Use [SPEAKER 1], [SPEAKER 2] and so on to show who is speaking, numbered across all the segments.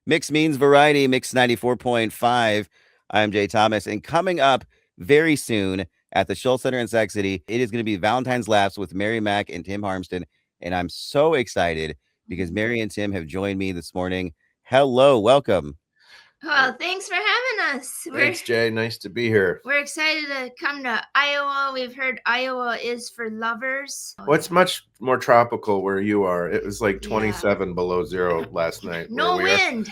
[SPEAKER 1] Mix means variety, Mix 94.5. I'm Jay Thomas. And coming up very soon at the Shull Center in Sac City, it is going to be Valentine's Laughs with Mary Mack and Tim Harmston. And I'm so excited because Mary and Tim have joined me this morning. Hello, welcome.
[SPEAKER 2] Well, thanks for having us.
[SPEAKER 3] Thanks, Jay. Nice to be here.
[SPEAKER 2] We're excited to come to Iowa. We've heard Iowa is for lovers.
[SPEAKER 3] Well, it's much more tropical where you are. It was like 27 below zero last night.
[SPEAKER 2] No wind.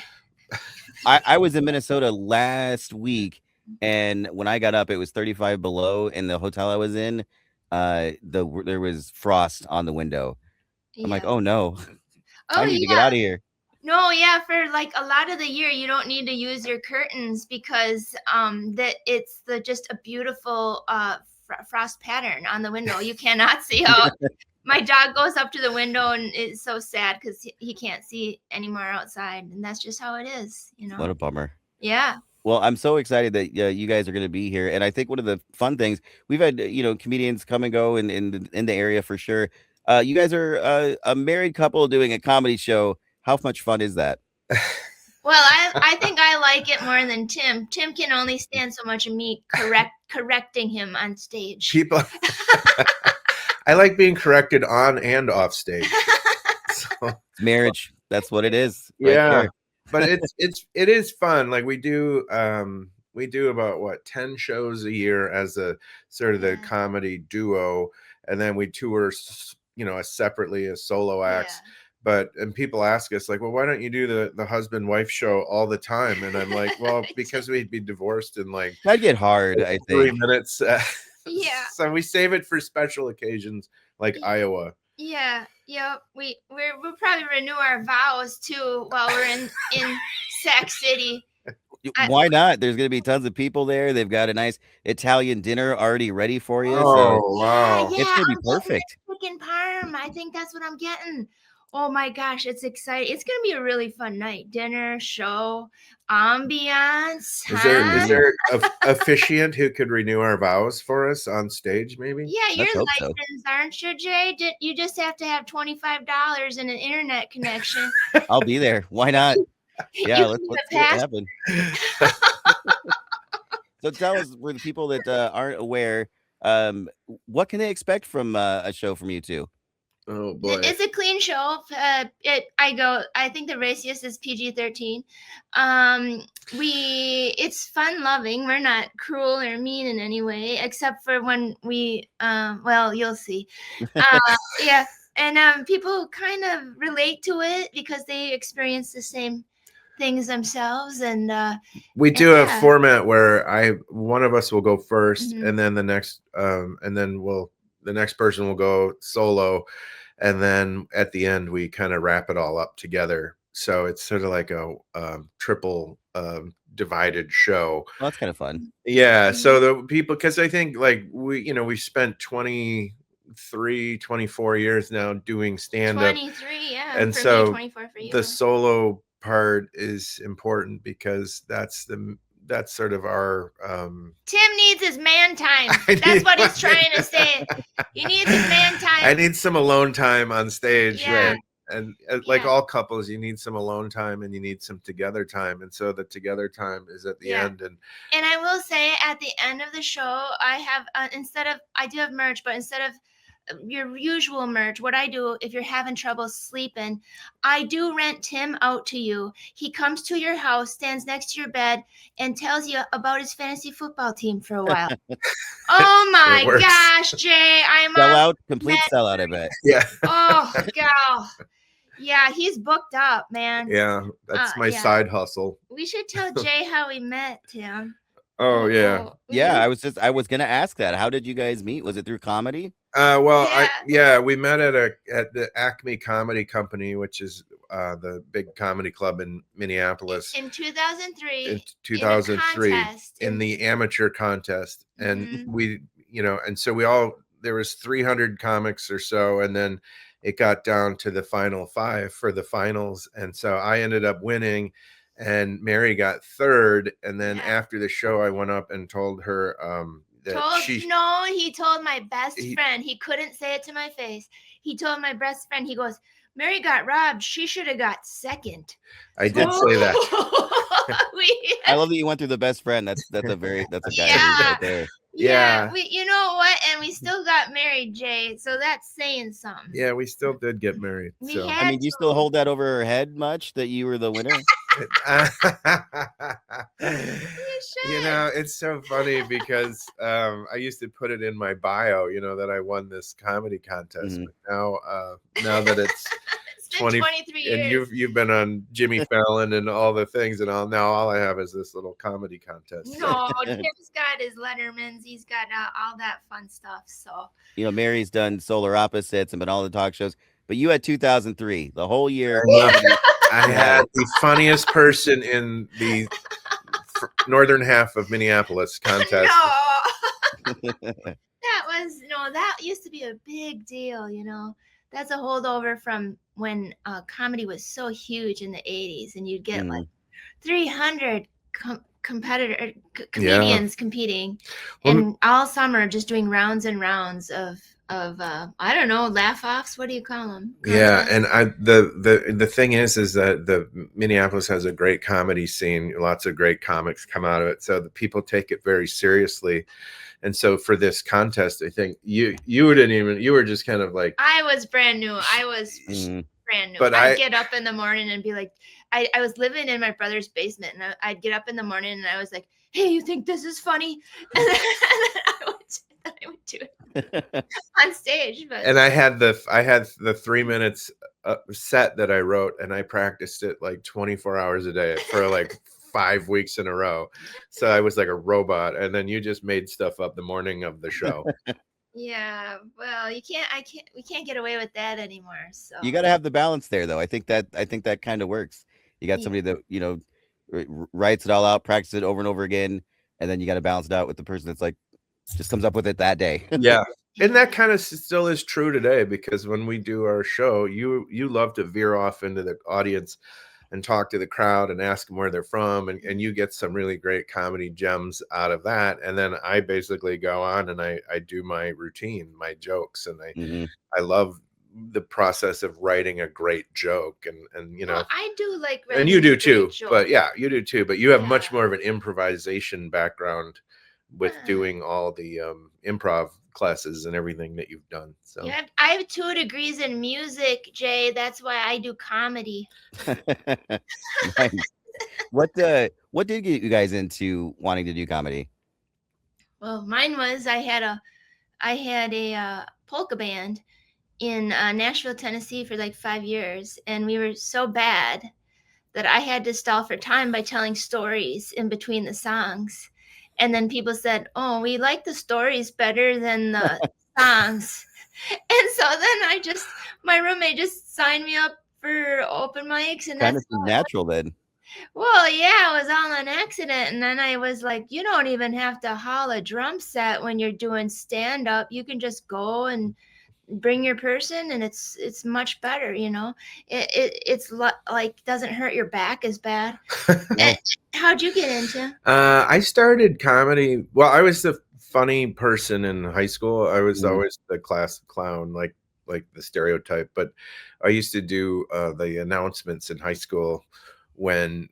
[SPEAKER 1] I was in Minnesota last week, and when I got up, it was 35 below in the hotel I was in. There was frost on the window. I'm like, oh no, I need to get out of here.
[SPEAKER 2] No, yeah, for like a lot of the year, you don't need to use your curtains because that it's just a beautiful frost pattern on the window. You cannot see out. My dog goes up to the window and it's so sad because he can't see anymore outside, and that's just how it is, you know.
[SPEAKER 1] What a bummer.
[SPEAKER 2] Yeah.
[SPEAKER 1] Well, I'm so excited that you guys are going to be here, and I think one of the fun things we've had, comedians come and go in the area for sure. You guys are a married couple doing a comedy show. How much fun is that?
[SPEAKER 2] Well, I think I like it more than Tim. Tim can only stand so much of me correcting him on stage.
[SPEAKER 3] People, I like being corrected on and off stage.
[SPEAKER 1] So. Marriage, that's what it is.
[SPEAKER 3] Right there. But it is fun. Like we do about 10 shows a year as a sort of the comedy duo, and then we tour, separately as solo acts. Yeah. And people ask us like, well, why don't you do the husband-wife show all the time? And I'm like, well, because we'd be divorced in like
[SPEAKER 1] that'd get hard. I think
[SPEAKER 3] 3 minutes.
[SPEAKER 2] Yeah.
[SPEAKER 3] So we save it for special occasions like Iowa.
[SPEAKER 2] Yeah. We'll probably renew our vows too while we're in Sac City.
[SPEAKER 1] Why not? There's going to be tons of people there. They've got a nice Italian dinner already ready for you.
[SPEAKER 3] Oh, wow.
[SPEAKER 2] Yeah,
[SPEAKER 1] it's going to be perfect.
[SPEAKER 2] Chicken parm. I think that's what I'm getting. Oh my gosh, it's exciting. It's going to be a really fun night. Dinner, show, ambiance.
[SPEAKER 3] Is there an officiant who could renew our vows for us on stage, maybe?
[SPEAKER 2] Yeah, you're licensed, aren't you, Jay? You just have to have $25 and an internet connection.
[SPEAKER 1] I'll be there. Why not? Yeah, let's see what happens. So tell us, for the people that aren't aware, what can they expect from a show from you two?
[SPEAKER 3] Oh boy,
[SPEAKER 2] it's a clean show. I think the raciest is PG-13. It's fun loving. We're not cruel or mean in any way, except for when we you'll see. Yeah, and people kind of relate to it because they experience the same things themselves. And
[SPEAKER 3] we do a format where one of us will go first, and then the next the next person will go solo, and then at the end we kind of wrap it all up together. So it's sort of like a triple divided show.
[SPEAKER 1] Well, that's kind of fun.
[SPEAKER 3] Yeah. So the people, because I think like we spent 24 years now doing stand-up.
[SPEAKER 2] 23, yeah.
[SPEAKER 3] And so 24 for you. The solo part is important because that's sort of our
[SPEAKER 2] Tim needs his man time. That's what he's trying to say. He needs his man time.
[SPEAKER 3] I need some alone time on stage. Yeah. Right? And like all couples, you need some alone time and you need some together time. And so the together time is at the end. And
[SPEAKER 2] I will say at the end of the show, I have I do have merch, but instead of your usual merch, what I do, if you're having trouble sleeping, I do rent Tim out to you. He comes to your house, stands next to your bed, and tells you about his fantasy football team for a while. Oh my gosh, Jay, I'm
[SPEAKER 1] complete sellout, I bet.
[SPEAKER 3] Yeah.
[SPEAKER 2] Oh god. Yeah, he's booked up, man.
[SPEAKER 3] Yeah, that's my side hustle.
[SPEAKER 2] We should tell Jay how we met, Tim.
[SPEAKER 3] Oh yeah.
[SPEAKER 1] Yeah, I was gonna ask that. How did you guys meet? Was it through comedy?
[SPEAKER 3] We met at the Acme Comedy Company, which is the big comedy club in Minneapolis.
[SPEAKER 2] In 2003.
[SPEAKER 3] In 2003, in the amateur contest, and we, and so there was 300 comics or so, and then it got down to the final 5 for the finals, and so I ended up winning. And Mary got third, and then after the show, I went up and told her
[SPEAKER 2] he told my best friend. He couldn't say it to my face. He told my best friend, he goes, Mary got robbed. She should have got second.
[SPEAKER 3] I did say that.
[SPEAKER 1] I love that you went through the best friend. That's a guy right there.
[SPEAKER 3] Yeah.
[SPEAKER 2] We, you know what? And we still got married, Jay. So that's saying something.
[SPEAKER 3] Yeah, we still did get married.
[SPEAKER 2] We
[SPEAKER 3] So.
[SPEAKER 2] had
[SPEAKER 1] I mean, do you still hold that over her head much that you were the winner?
[SPEAKER 3] You know, it's so funny because I used to put it in my bio, you know, that I won this comedy contest.
[SPEAKER 1] Mhm.
[SPEAKER 3] But now that it's
[SPEAKER 2] It's been 23 years.
[SPEAKER 3] and you've been on Jimmy Fallon and all the things, and all I have is this little comedy contest.
[SPEAKER 2] No, Tim's got his Lettermans. He's got all that fun stuff. So
[SPEAKER 1] You know, Mary's done Solar Opposites and been all the talk shows, but you had 2003, the whole year.
[SPEAKER 3] I had the funniest person in the northern half of Minneapolis contest.
[SPEAKER 2] That used to be a big deal, you know. That's a holdover from when comedy was so huge in the 80s, and you'd get like 300 comedians competing, and all summer just doing rounds and rounds of I don't know, laugh-offs. What do you call them?
[SPEAKER 3] Yeah, and the thing is that the Minneapolis has a great comedy scene. Lots of great comics come out of it, so the people take it very seriously. And so for this contest, I think you were just kind of like,
[SPEAKER 2] I was brand new. Brand new.
[SPEAKER 3] But
[SPEAKER 2] I'd get up in the morning and be like, I was living in my brother's basement, and I'd get up in the morning and I was like, hey, you think this is funny? And then I would do it on stage. But
[SPEAKER 3] and I had the 3 minutes set that I wrote, and I practiced it like 24 hours a day for like 5 weeks in a row. So I was like a robot, and then you just made stuff up the morning of the show.
[SPEAKER 2] Yeah, well, we can't get away with that anymore. So
[SPEAKER 1] You got to have the balance there, though. I think that kind of works. You got somebody that, you know, writes it all out, practices it over and over again, and then you got to balance it out with the person that's like just comes up with it that day.
[SPEAKER 3] Yeah. And that kind of still is true today, because when we do our show, you love to veer off into the audience and talk to the crowd and ask them where they're from, and you get some really great comedy gems out of that. And then I basically go on and I do my routine, my jokes, and I love the process of writing a great joke, and you know,
[SPEAKER 2] well, I do like,
[SPEAKER 3] and you do too, but yeah, you do too, but you have much more of an improvisation background with doing all the improv classes and everything that you've done. So
[SPEAKER 2] yeah, I have 2 degrees in music, Jay. That's why I do comedy.
[SPEAKER 1] Nice. What did get you guys into wanting to do comedy?
[SPEAKER 2] Well, mine was I had a polka band in Nashville, Tennessee for like 5 years, and we were so bad that I had to stall for time by telling stories in between the songs. And then people said, oh, we like the stories better than the songs. And so then my roommate just signed me up for open mics. And
[SPEAKER 1] Kind
[SPEAKER 2] that's
[SPEAKER 1] of natural then.
[SPEAKER 2] Well, yeah, it was all an accident. And then I was like, you don't even have to haul a drum set when you're doing stand up. You can just go and bring your person, and it's much better, you know. It's like doesn't hurt your back as bad. How'd you get into?
[SPEAKER 3] I started comedy. Well, I was the funny person in high school. I was always the class clown, like the stereotype. But I used to do the announcements in high school when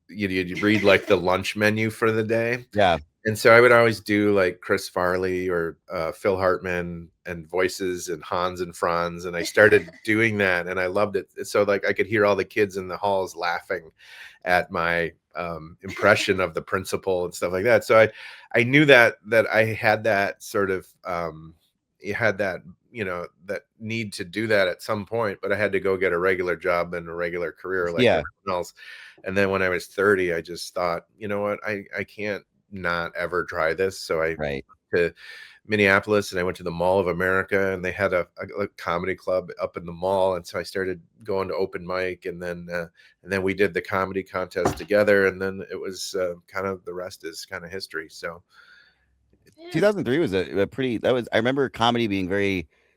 [SPEAKER 3] you'd read like the lunch menu for the day.
[SPEAKER 1] Yeah.
[SPEAKER 3] And so I would always do like Chris Farley or Phil Hartman and voices and Hans and Franz. And I started doing that, and I loved it. So like I could hear all the kids in the halls laughing at my impression of the principal and stuff like that. So I knew that I had that sort of you had that, you know, that need to do that at some point, but I had to go get a regular job and a regular career like everyone else. And then when I was 30, I just thought, you know what, I can't not ever try this. So I went to Minneapolis, and I went to the Mall of America, and they had a comedy club up in the mall. And so I started going to open mic, and then we did the comedy contest together, and then it was kind of the rest is kind of history. So
[SPEAKER 1] 2003 was I remember comedy being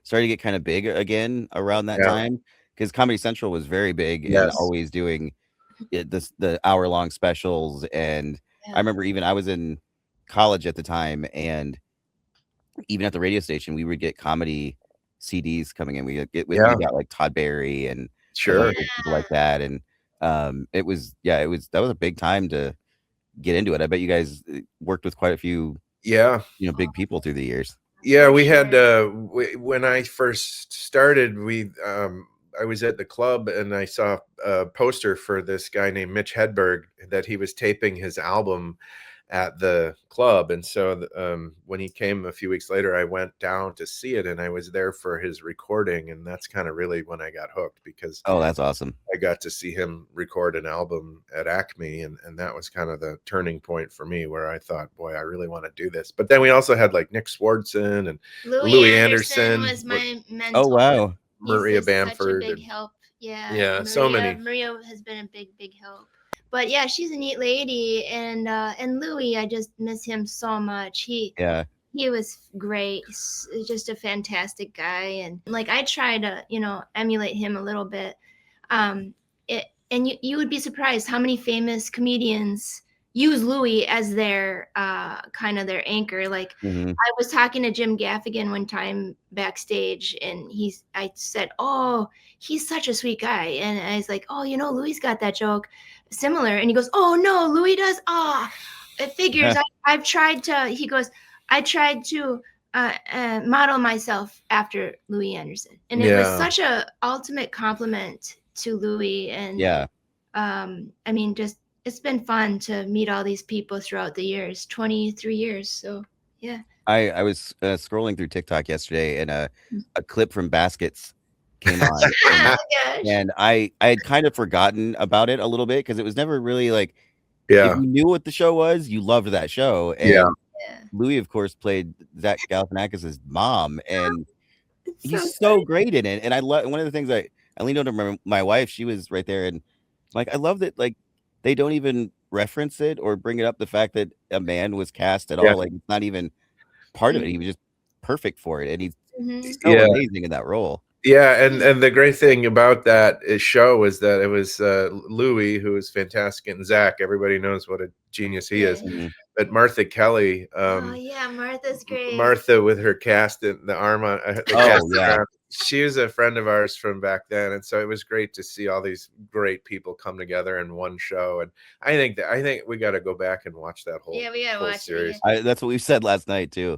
[SPEAKER 1] starting to get kind of big again around that time, because Comedy Central was very big and always doing the hour-long specials. And I remember even I was in college at the time, and even at the radio station, we would get comedy CDs coming in. We
[SPEAKER 3] Yeah.
[SPEAKER 1] got like Todd Barry and a
[SPEAKER 3] Sure.
[SPEAKER 1] bunch of people like that, and that was a big time to get into it. I bet you guys worked with quite a few
[SPEAKER 3] Yeah.
[SPEAKER 1] big people through the years.
[SPEAKER 3] Yeah,
[SPEAKER 2] For
[SPEAKER 3] we had
[SPEAKER 2] sure.
[SPEAKER 3] when I first started, I was at the club and I saw a poster for this guy named Mitch Hedberg that he was taping his album at the club. And so when he came a few weeks later, I went down to see it and I was there for his recording. And that's kind of really when I got hooked, because
[SPEAKER 1] Oh, that's awesome.
[SPEAKER 3] I got to see him record an album at Acme, and that was kind of the turning point for me, where I thought, boy, I really want to do this. But then we also had like Nick Swardson and
[SPEAKER 2] Louis
[SPEAKER 3] Anderson
[SPEAKER 2] was my mentor.
[SPEAKER 1] Oh, wow.
[SPEAKER 3] Maria
[SPEAKER 2] He's such a
[SPEAKER 3] Bamford
[SPEAKER 2] big
[SPEAKER 3] and
[SPEAKER 2] help. Yeah.
[SPEAKER 3] Yeah, so many.
[SPEAKER 2] Maria has been a big help. But yeah, she's a neat lady, and Louis, I just miss him so much.
[SPEAKER 1] Yeah.
[SPEAKER 2] He was great. He's just a fantastic guy, and like I try to emulate him a little bit. And you would be surprised how many famous comedians use Louis as their kind of their anchor. Like
[SPEAKER 1] Mhm.
[SPEAKER 2] I was talking to Jim Gaffigan one time backstage, and I said, "Oh, he's such a sweet guy," and I was like, "Oh, Louis got that joke similar," and he goes, "Oh no, Louis does." It figures. I've tried to. He goes, "I tried to model myself after Louis Anderson," and it was such a ultimate compliment to Louis. And
[SPEAKER 1] Yeah.
[SPEAKER 2] I mean, just it's been fun to meet all these people throughout the years, 23 years. So yeah.
[SPEAKER 1] I was scrolling through TikTok yesterday, and a clip from Baskets came on,
[SPEAKER 2] Oh gosh.
[SPEAKER 1] and I had kind of forgotten about it a little bit because it was never really like, if
[SPEAKER 3] Yeah.
[SPEAKER 1] you knew what the show was, you loved that show.
[SPEAKER 3] Yeah.
[SPEAKER 1] And
[SPEAKER 2] Yeah.
[SPEAKER 1] Louis, of course, played Zach Galifianakis' mom, and
[SPEAKER 2] It's
[SPEAKER 1] he's
[SPEAKER 2] so
[SPEAKER 1] so great in it. And I love one of the things I leaned over to my wife. She was right there, and like I love that like they don't even reference it or bring it up, the fact that a man was cast at
[SPEAKER 3] Yeah.
[SPEAKER 1] all. Like it's not even part of it. He was just perfect for it, and he's
[SPEAKER 2] Mhm.
[SPEAKER 1] so
[SPEAKER 3] Yeah.
[SPEAKER 1] amazing in that role.
[SPEAKER 3] Yeah, and the great thing about that show is that it was Louis, who is fantastic, and Zach. Everybody knows what a genius he is.
[SPEAKER 1] Mhm.
[SPEAKER 3] But Martha Kelly,
[SPEAKER 2] Oh yeah, Martha's great.
[SPEAKER 3] Martha with her cast and the arm on the
[SPEAKER 1] Oh,
[SPEAKER 3] cast on her
[SPEAKER 1] yeah.
[SPEAKER 3] arm, she was a friend of ours from back then, and so it was great to see all these great people come together in one show. And I think we got to go back and watch that whole
[SPEAKER 2] Yeah, we gotta
[SPEAKER 3] whole
[SPEAKER 2] watch it
[SPEAKER 3] series.
[SPEAKER 2] again.
[SPEAKER 1] That's what we said last night too.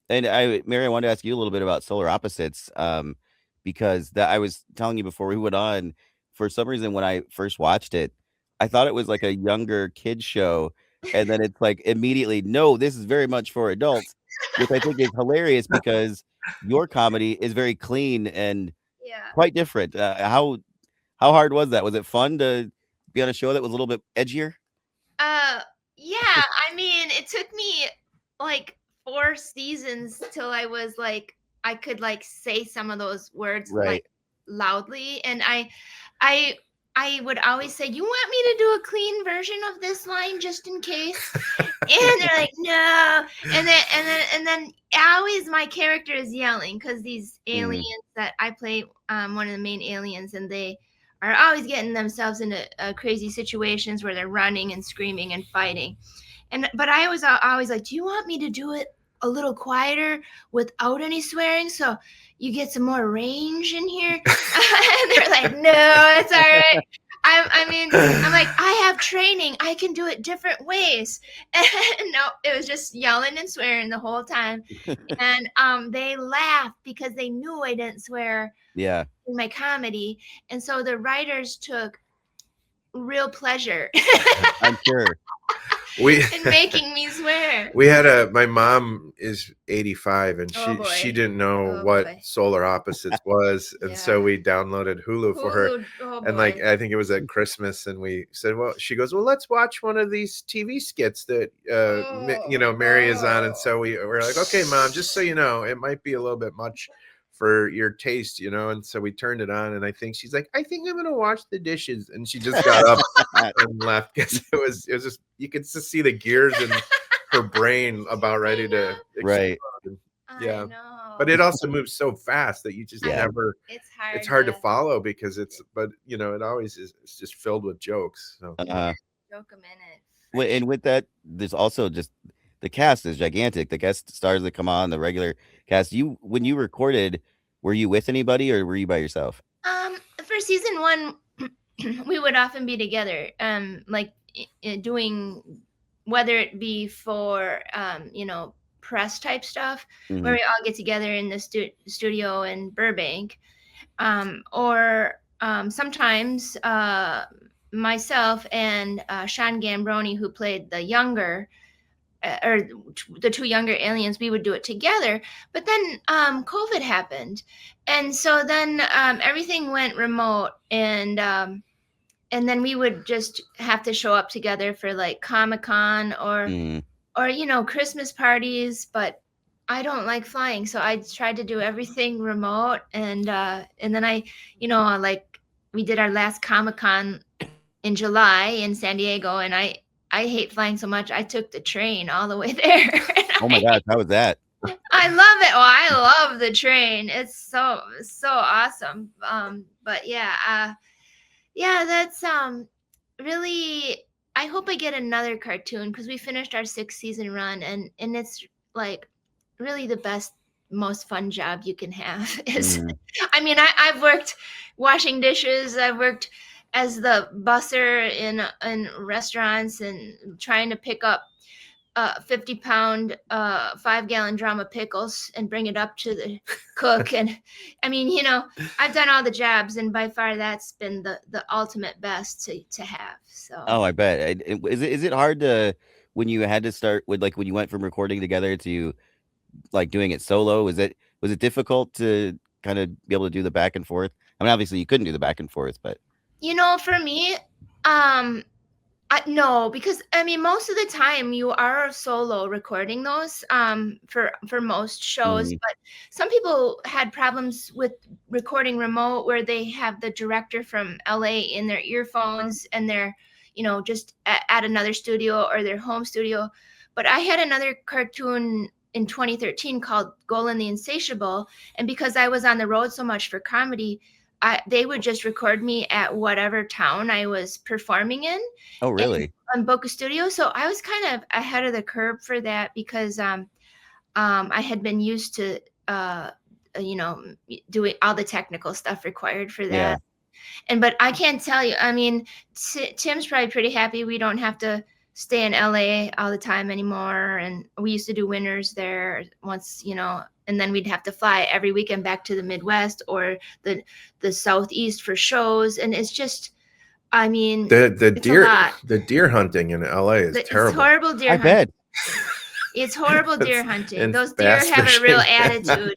[SPEAKER 1] And Mary, I wanted to ask you a little bit about Solar Opposites, because that I was telling you before we went on. For some reason, when I first watched it, I thought it was like a younger kid show, and then it's like immediately, no, this is very much for adults, which I think is hilarious because your comedy is very clean and
[SPEAKER 2] Yeah.
[SPEAKER 1] quite different. How hard was that? Was it fun to be on a show that was a little bit edgier?
[SPEAKER 2] Yeah, I mean, it took me like 4 seasons till I was like I could like say some of those words like
[SPEAKER 1] Right.
[SPEAKER 2] loudly, and I would always say, "You want me to do a clean version of this line just in case?" And they're like, "No." And then always my character is yelling because these aliens that I play, one of the main aliens, and they are always getting themselves into crazy situations where they're running and screaming and fighting. But I was always like, "Do you want me to do it a little quieter without any swearing so you get some more range in here?" And they're like, "No, it's all right." I'm like, "I have training. I can do it different ways." And no, it was just yelling and swearing the whole time. And they laughed because they knew I didn't swear
[SPEAKER 1] Yeah.
[SPEAKER 2] in my comedy. And so the writers took real pleasure
[SPEAKER 1] I'm sure.
[SPEAKER 2] in making me swear.
[SPEAKER 3] We had my mom is 85 and
[SPEAKER 2] Oh, boy.
[SPEAKER 3] she didn't know
[SPEAKER 2] Oh,
[SPEAKER 3] what
[SPEAKER 2] boy.
[SPEAKER 3] Solar Opposites was. And so
[SPEAKER 2] Yeah.
[SPEAKER 3] we downloaded Hulu for her.
[SPEAKER 2] Hulu, oh,
[SPEAKER 3] And like,
[SPEAKER 2] boy.
[SPEAKER 3] I think it was at Christmas, and we said, well, she goes, well, let's watch one of these TV skits that, Mary is on. And so we're like, okay, Mom, just so you know, it might be a little bit much for your taste, and so we turned it on, and I think she's like, I think I'm gonna wash the dishes, and she just got up and left because it was just, you could just see the gears in her brain about ready to
[SPEAKER 1] Right.
[SPEAKER 3] explode.
[SPEAKER 2] I know.
[SPEAKER 3] But it also moves so fast that you just
[SPEAKER 1] Yeah.
[SPEAKER 3] never,
[SPEAKER 2] It's hard
[SPEAKER 3] to follow because it always is, it's just filled with jokes. So
[SPEAKER 2] joke a minute.
[SPEAKER 1] And with that, there's also just the cast is gigantic. The guest stars that come on, the regular cast. When you recorded, were you with anybody or were you by yourself?
[SPEAKER 2] For season 1, we would often be together, like doing, whether it be for press type stuff, where
[SPEAKER 1] Mhm.
[SPEAKER 2] we all get together in the studio in Burbank, or sometimes myself and Sean Gambroni, who played the younger or the two younger aliens, we would do it together. But then COVID happened, and so then everything went remote, and then we would just have to show up together for like Comic-Con
[SPEAKER 1] Mhm.
[SPEAKER 2] or Christmas parties. But I don't like flying, so I tried to do everything remote, and then like we did our last Comic-Con in July in San Diego, and I hate flying so much. I took the train all the way there.
[SPEAKER 1] Oh my gosh, how was that?
[SPEAKER 2] I love it. Oh, I love the train. It's so awesome. But yeah, that's really. I hope I get another cartoon, because we finished our 6-season run, and it's like really the best, most fun job you can have. Is
[SPEAKER 1] Mhm.
[SPEAKER 2] I mean, I've worked washing dishes. I've worked as the busser in restaurants, and trying to pick up 50-pound 5-gallon drum of pickles and bring it up to the cook. And I mean, I've done all the jobs, and by far that's been the ultimate best to have. So
[SPEAKER 1] Oh, I bet. Is it hard to when you had to start with like when you went from recording together to like doing it solo? Was it difficult to kind of be able to do the back and forth? I mean, obviously you couldn't do the back and forth, but
[SPEAKER 2] for me, no, because I mean, most of the time you are solo recording those for most shows.
[SPEAKER 1] Mhm.
[SPEAKER 2] But some people had problems with recording remote, where they have the director from LA in their earphones, and they're just at another studio or their home studio. But I had another cartoon in 2013 called Golan the Insatiable, and because I was on the road so much for comedy, they would just record me at whatever town I was performing in,
[SPEAKER 1] Oh,
[SPEAKER 2] and
[SPEAKER 1] really?
[SPEAKER 2] on Boca Studio. So I was kind of ahead of the curve for that, because I had been used to you know doing all the technical stuff required for
[SPEAKER 1] Yeah.
[SPEAKER 2] that. But I can't tell you. I mean, Tim's probably pretty happy we don't have to stay in LA all the time anymore. And we used to do winters there once, and then we'd have to fly every weekend back to the Midwest or the Southeast for shows. And it's just, I mean,
[SPEAKER 3] The
[SPEAKER 2] it's a lot.
[SPEAKER 3] the deer hunting in LA is
[SPEAKER 2] It's
[SPEAKER 3] terrible.
[SPEAKER 2] horrible deer
[SPEAKER 1] I
[SPEAKER 2] hunting.
[SPEAKER 1] bet.
[SPEAKER 2] It's horrible deer hunting.
[SPEAKER 3] And
[SPEAKER 2] Those deer have a real
[SPEAKER 3] fishing.
[SPEAKER 2] attitude.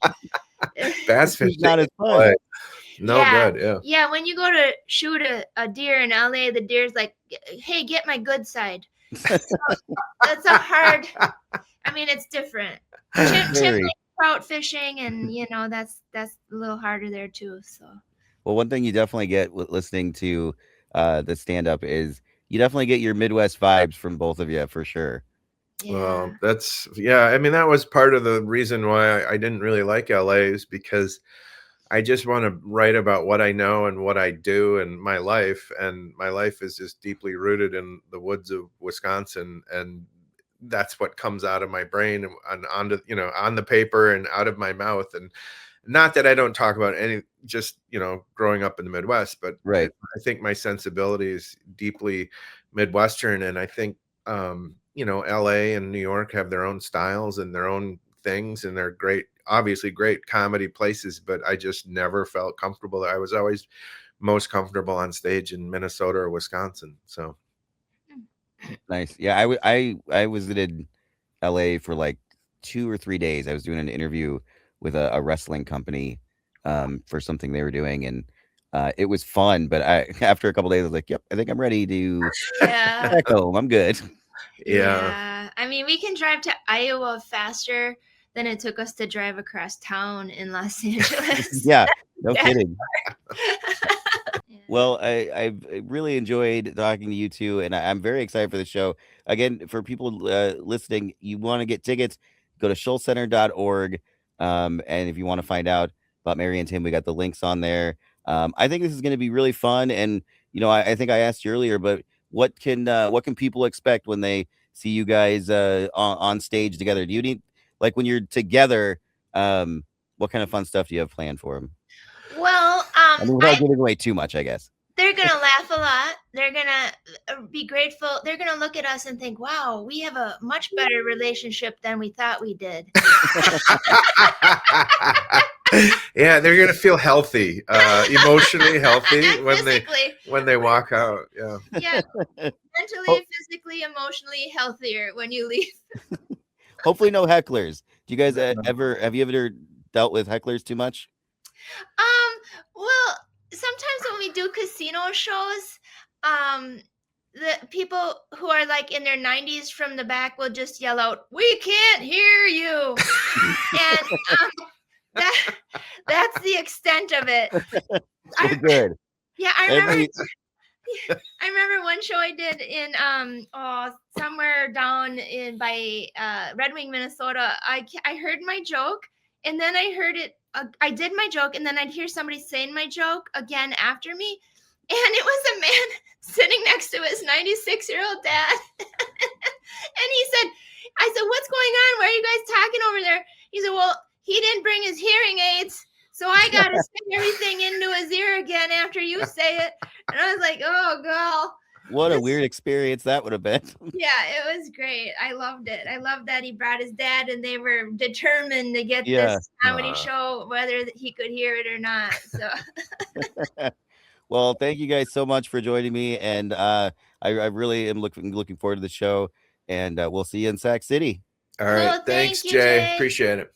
[SPEAKER 3] Bass
[SPEAKER 1] It's
[SPEAKER 3] fishing
[SPEAKER 1] not as
[SPEAKER 3] in
[SPEAKER 1] fun.
[SPEAKER 3] LA. No
[SPEAKER 2] Yeah.
[SPEAKER 3] good. Yeah.
[SPEAKER 2] Yeah, when you go to shoot a deer in LA, the deer's like, "Hey, get my good side." So that's a hard. I mean, it's different. Tim
[SPEAKER 1] Very.
[SPEAKER 2] likes trout fishing, and that's a little harder there too. So
[SPEAKER 1] Well, one thing you definitely get with listening to the stand up is you definitely get your Midwest vibes from both of you for sure.
[SPEAKER 2] yeah.
[SPEAKER 3] Well, I mean, that was part of the reason why I didn't really like LA, is because I just want to write about what I know and what I do and my life. And my life is just deeply rooted in the woods of Wisconsin. And that's what comes out of my brain and onto, on the paper and out of my mouth. And not that I don't talk about just, growing up in the Midwest, but
[SPEAKER 1] Right.
[SPEAKER 3] I think my sensibility is deeply Midwestern. And I think, LA and New York have their own styles and their own things, and they're obviously great comedy places, but I just never felt comfortable. I was always most comfortable on stage in Minnesota or Wisconsin. So
[SPEAKER 1] Nice. Yeah, I visited LA for like 2 or 3 days. I was doing an interview with a wrestling company for something they were doing, and it was fun. But after a couple days, I was like, "Yep, I think I'm ready to
[SPEAKER 2] yeah.
[SPEAKER 1] back home. I'm good."
[SPEAKER 3] yeah.
[SPEAKER 2] I mean, we can drive to Iowa faster than it took us to drive across town in Los Angeles.
[SPEAKER 1] Yeah, no
[SPEAKER 2] That
[SPEAKER 1] kidding.
[SPEAKER 2] Yeah.
[SPEAKER 1] Well, I've really enjoyed talking to you two, and I'm very excited for the show. Again, for people listening, you want to get tickets, go to shullcenter.org. And if you want to find out about Mary and Tim, we got the links on there. I think this is going to be really fun. And, I think I asked you earlier, but what can people expect when they see you guys on stage together. Do you need, like, when you're together, what kind of fun stuff do you have planned for them?
[SPEAKER 2] Well,
[SPEAKER 1] I mean, without giving away too much, I guess.
[SPEAKER 2] they're gonna laugh a lot. They're gonna be grateful. They're gonna look at us and think, "Wow, we have a much better relationship than we thought we did."
[SPEAKER 3] Yeah, they're gonna feel healthy, emotionally healthy
[SPEAKER 2] Physically.
[SPEAKER 3] when they walk out. Yeah.
[SPEAKER 2] Yeah, mentally, physically, emotionally healthier when you leave.
[SPEAKER 1] Hopefully, no hecklers. Do you guys have you ever dealt with hecklers too much?
[SPEAKER 2] Well, sometimes when we do casino shows, the people who are like in their 90s from the back will just yell out, "We can't hear you," and that's the extent of it.
[SPEAKER 1] Good.
[SPEAKER 2] Yeah, I remember. I remember one show I did in somewhere down in by Red Wing, Minnesota. I heard my joke, and then I heard it. I did my joke, and then I'd hear somebody saying my joke again after me, and it was a man sitting next to his 96-year-old dad, and he said, "I said, what's going on? Why are you guys talking over there?" He said, "Well, he didn't bring his hearing aids, so I got to stick everything into his ear again after you say it." And I was like, "Oh, girl."
[SPEAKER 1] What a weird experience that would have been.
[SPEAKER 2] Yeah, it was great. I loved it. I loved that he brought his dad and they were determined to get this comedy show, whether he could hear it or not. So
[SPEAKER 1] well, thank you guys so much for joining me. And I really am looking forward to the show. And we'll see you in Sac City.
[SPEAKER 3] All right.
[SPEAKER 2] Well,
[SPEAKER 3] Thanks,
[SPEAKER 2] thank you,
[SPEAKER 3] Jay.
[SPEAKER 2] Jay.
[SPEAKER 3] Appreciate it.